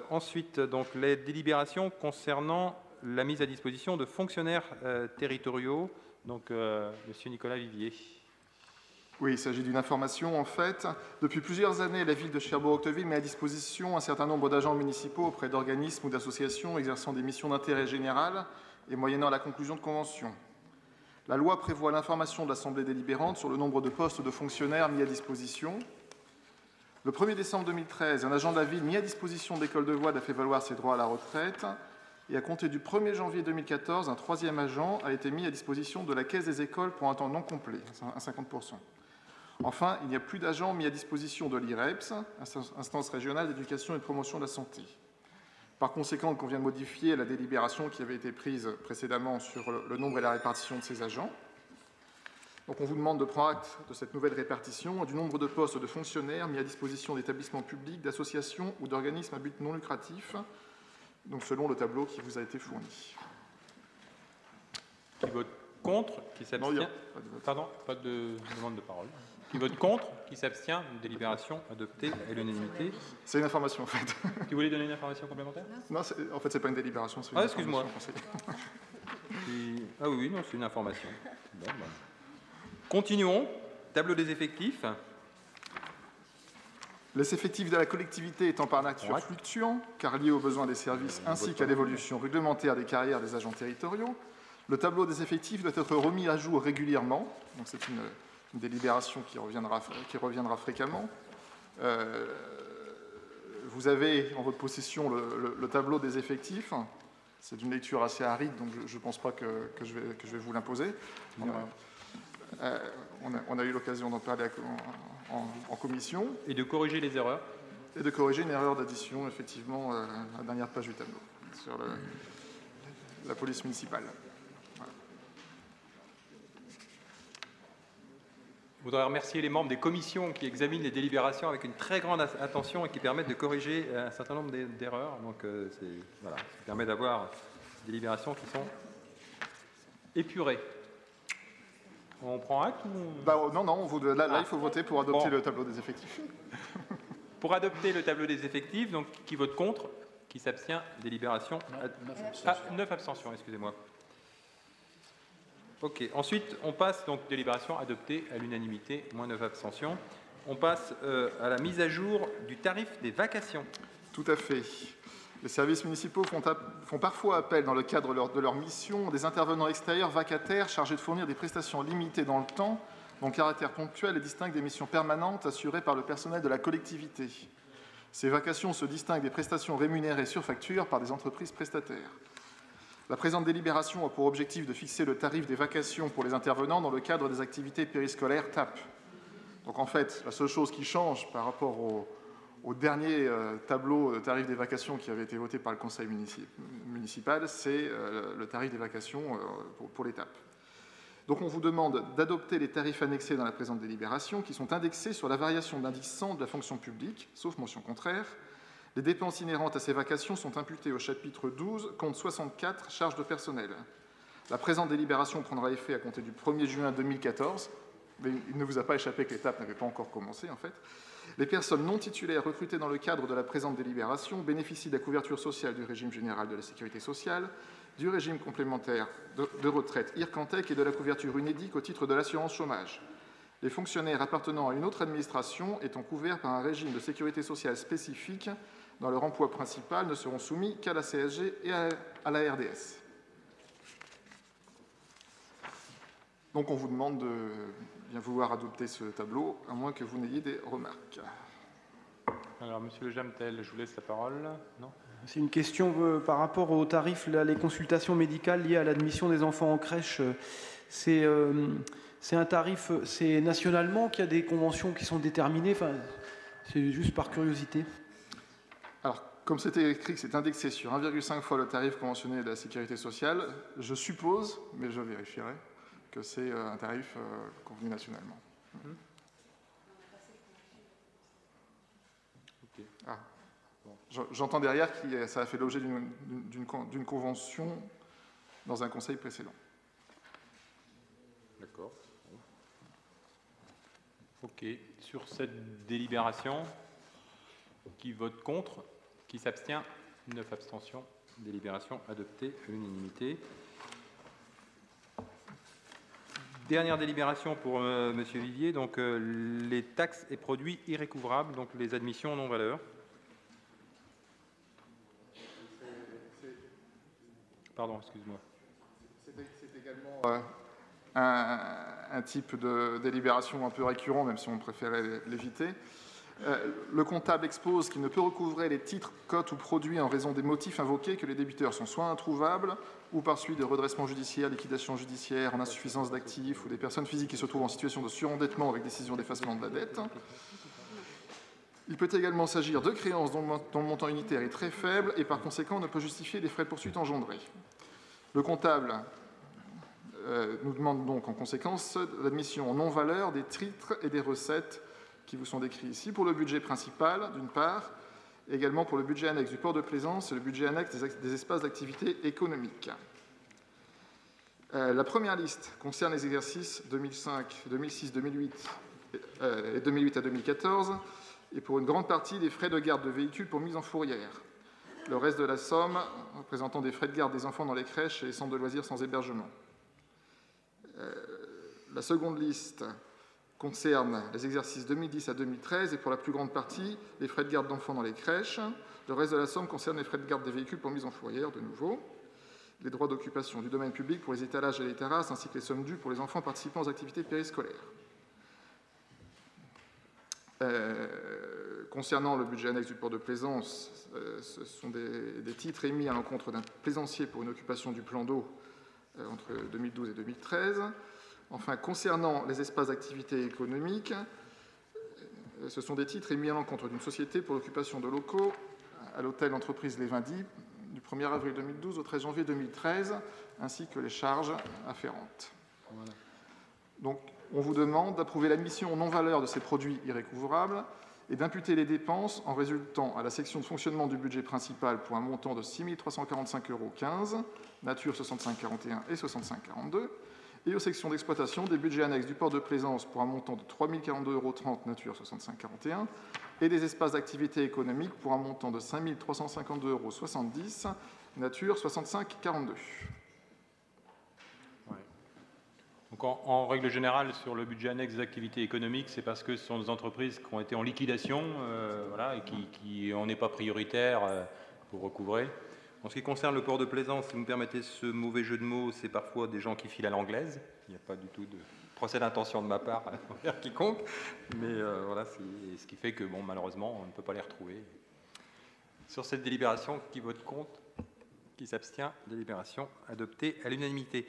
Ensuite, donc, les délibérations concernant la mise à disposition de fonctionnaires territoriaux. Donc, Monsieur Nicolas Vivier. Oui, il s'agit d'une information, en fait. Depuis plusieurs années, la ville de Cherbourg-Octeville met à disposition un certain nombre d'agents municipaux auprès d'organismes ou d'associations exerçant des missions d'intérêt général et moyennant la conclusion de conventions. La loi prévoit l'information de l'Assemblée délibérante sur le nombre de postes de fonctionnaires mis à disposition. Le 1er décembre 2013, un agent de la ville mis à disposition de l'école de voile a fait valoir ses droits à la retraite. Et à compter du 1er janvier 2014, un troisième agent a été mis à disposition de la caisse des écoles pour un temps non complet, à 50%. Enfin, il n'y a plus d'agents mis à disposition de l'IREPS, Instance régionale d'éducation et de promotion de la santé. Par conséquent, il convient de modifier la délibération qui avait été prise précédemment sur le nombre et la répartition de ces agents. Donc on vous demande de prendre acte de cette nouvelle répartition et du nombre de postes de fonctionnaires mis à disposition d'établissements publics, d'associations ou d'organismes à but non lucratif, donc selon le tableau qui vous a été fourni. Qui vote contre, qui s'abstient. Pardon, pas de demande de parole. Qui vote contre, qui s'abstient, une délibération adoptée à l'unanimité. C'est une information en fait. Tu voulais donner une information complémentaire? Non, en fait c'est pas une délibération. Ah, excuse-moi. Ah oui, non, c'est une information. Bon, ben. Continuons. Tableau des effectifs. Les effectifs de la collectivité étant par nature fluctuants, car liés aux besoins des services ainsi qu'à l'évolution réglementaire des carrières des agents territoriaux, le tableau des effectifs doit être remis à jour régulièrement. Donc c'est une délibération qui reviendra fréquemment. Vous avez en votre possession le tableau des effectifs. C'est une lecture assez aride, donc je ne pense pas que je vais vous l'imposer. On a eu l'occasion d'en parler en commission. Et de corriger les erreurs. Et de corriger une erreur d'addition, effectivement, à la dernière page du tableau, sur la police municipale. Voilà. Je voudrais remercier les membres des commissions qui examinent les délibérations avec une très grande attention et qui permettent de corriger un certain nombre d'erreurs. Donc, voilà, ça permet d'avoir des délibérations qui sont épurées. On prend acte ou... Non, là, il faut voter pour adopter le tableau des effectifs. Pour adopter le tableau des effectifs, donc qui vote contre, qui s'abstient, délibération... 9 abstentions, excusez-moi. Ok, ensuite, on passe, donc, délibération adoptée à l'unanimité, moins 9 abstentions. On passe à la mise à jour du tarif des vacations. Tout à fait. Les services municipaux font parfois appel, dans le cadre de leur mission, des intervenants extérieurs vacataires chargés de fournir des prestations limitées dans le temps, dont caractère ponctuel et distinct des missions permanentes assurées par le personnel de la collectivité. Ces vacations se distinguent des prestations rémunérées sur facture par des entreprises prestataires. La présente délibération a pour objectif de fixer le tarif des vacations pour les intervenants dans le cadre des activités périscolaires TAP. Donc en fait, la seule chose qui change par rapport au dernier tableau de tarif des vacations qui avait été voté par le conseil municipal, c'est le tarif des vacations pour les TAP. Donc on vous demande d'adopter les tarifs annexés dans la présente délibération qui sont indexés sur la variation de l'indice 100 de la fonction publique, sauf mention contraire. Les dépenses inhérentes à ces vacations sont imputées au chapitre 12, compte 64, charges de personnel. La présente délibération prendra effet à compter du 1er juin 2014, mais il ne vous a pas échappé que l'étape n'avait pas encore commencé en fait. Les personnes non titulaires recrutées dans le cadre de la présente délibération bénéficient de la couverture sociale du régime général de la sécurité sociale, du régime complémentaire de retraite IRCANTEC et de la couverture UNEDIC au titre de l'assurance chômage. Les fonctionnaires appartenant à une autre administration étant couverts par un régime de sécurité sociale spécifique dans leur emploi principal ne seront soumis qu'à la CSG et à la RDS. Donc on vous demande de bien vouloir adopter ce tableau, à moins que vous n'ayez des remarques. Alors, Monsieur Le Jamtel, je vous laisse la parole. Non ? C'est une question par rapport aux tarifs, là, les consultations médicales liées à l'admission des enfants en crèche. C'est un tarif, c'est nationalement qu'il y a des conventions qui sont déterminées. Enfin, c'est juste par curiosité. Alors, comme c'était écrit que c'est indexé sur 1,5 fois le tarif conventionné de la sécurité sociale, je suppose, mais je vérifierai, que c'est un tarif convenu nationalement. Okay. Ah. Bon. J'entends derrière que ça a fait l'objet d'une convention dans un conseil précédent. D'accord. Ok. Sur cette délibération, qui vote contre, Qui s'abstient? 9 abstentions. Délibération adoptée à l'unanimité. Dernière délibération pour Monsieur Vivier, donc les taxes et produits irrécouvrables, donc les admissions non valeur. Pardon, excuse-moi. C'est également un type de délibération un peu récurrent, même si on préférait l'éviter. Le comptable expose qu'il ne peut recouvrer les titres, cotes ou produits en raison des motifs invoqués que les débiteurs sont soit introuvables ou par suite de redressement judiciaire, liquidation judiciaire, en insuffisance d'actifs ou des personnes physiques qui se trouvent en situation de surendettement avec décision d'effacement de la dette. Il peut également s'agir de créances dont le montant unitaire est très faible et par conséquent ne peut justifier les frais de poursuite engendrés. Le comptable nous demande donc en conséquence l'admission en non-valeur des titres et des recettes qui vous sont décrits ici pour le budget principal, d'une part, et également pour le budget annexe du port de plaisance et le budget annexe des espaces d'activité économique. La première liste concerne les exercices 2005, 2006, 2008 et 2008 à 2014, et pour une grande partie des frais de garde de véhicules pour mise en fourrière. Le reste de la somme représentant des frais de garde des enfants dans les crèches et les centres de loisirs sans hébergement. La seconde liste concerne les exercices 2010 à 2013 et pour la plus grande partie les frais de garde d'enfants dans les crèches. Le reste de la somme concerne les frais de garde des véhicules pour mise en fourrière, de nouveau, les droits d'occupation du domaine public pour les étalages et les terrasses, ainsi que les sommes dues pour les enfants participant aux activités périscolaires. Concernant le budget annexe du port de plaisance, ce sont des titres émis à l'encontre d'un plaisancier pour une occupation du plan d'eau entre 2012 et 2013. Enfin, concernant les espaces d'activité économique, ce sont des titres émis à l'encontre d'une société pour l'occupation de locaux à l'hôtel Entreprise Les Vindis du 1er avril 2012 au 13 janvier 2013, ainsi que les charges afférentes. Voilà. Donc, on vous demande d'approuver l'admission en non-valeur de ces produits irrécouvrables et d'imputer les dépenses en résultant à la section de fonctionnement du budget principal pour un montant de 6 345,15 €, nature 65,41 et 65,42, et aux sections d'exploitation des budgets annexes du port de plaisance pour un montant de 3 042,30 €, nature 65,41, et des espaces d'activité économique pour un montant de 5 352,70 €, nature 65,42. Donc en règle générale, sur le budget annexe des activités économiques, c'est parce que ce sont des entreprises qui ont été en liquidation voilà, et qui on n'est pas prioritaire pour recouvrer. En ce qui concerne le port de plaisance, si vous me permettez ce mauvais jeu de mots, c'est parfois des gens qui filent à l'anglaise. Il n'y a pas du tout de procès d'intention de ma part envers quiconque. Mais voilà, c'est ce qui fait que, bon, malheureusement, on ne peut pas les retrouver. Sur cette délibération, qui vote contre? Qui s'abstient? Délibération adoptée à l'unanimité.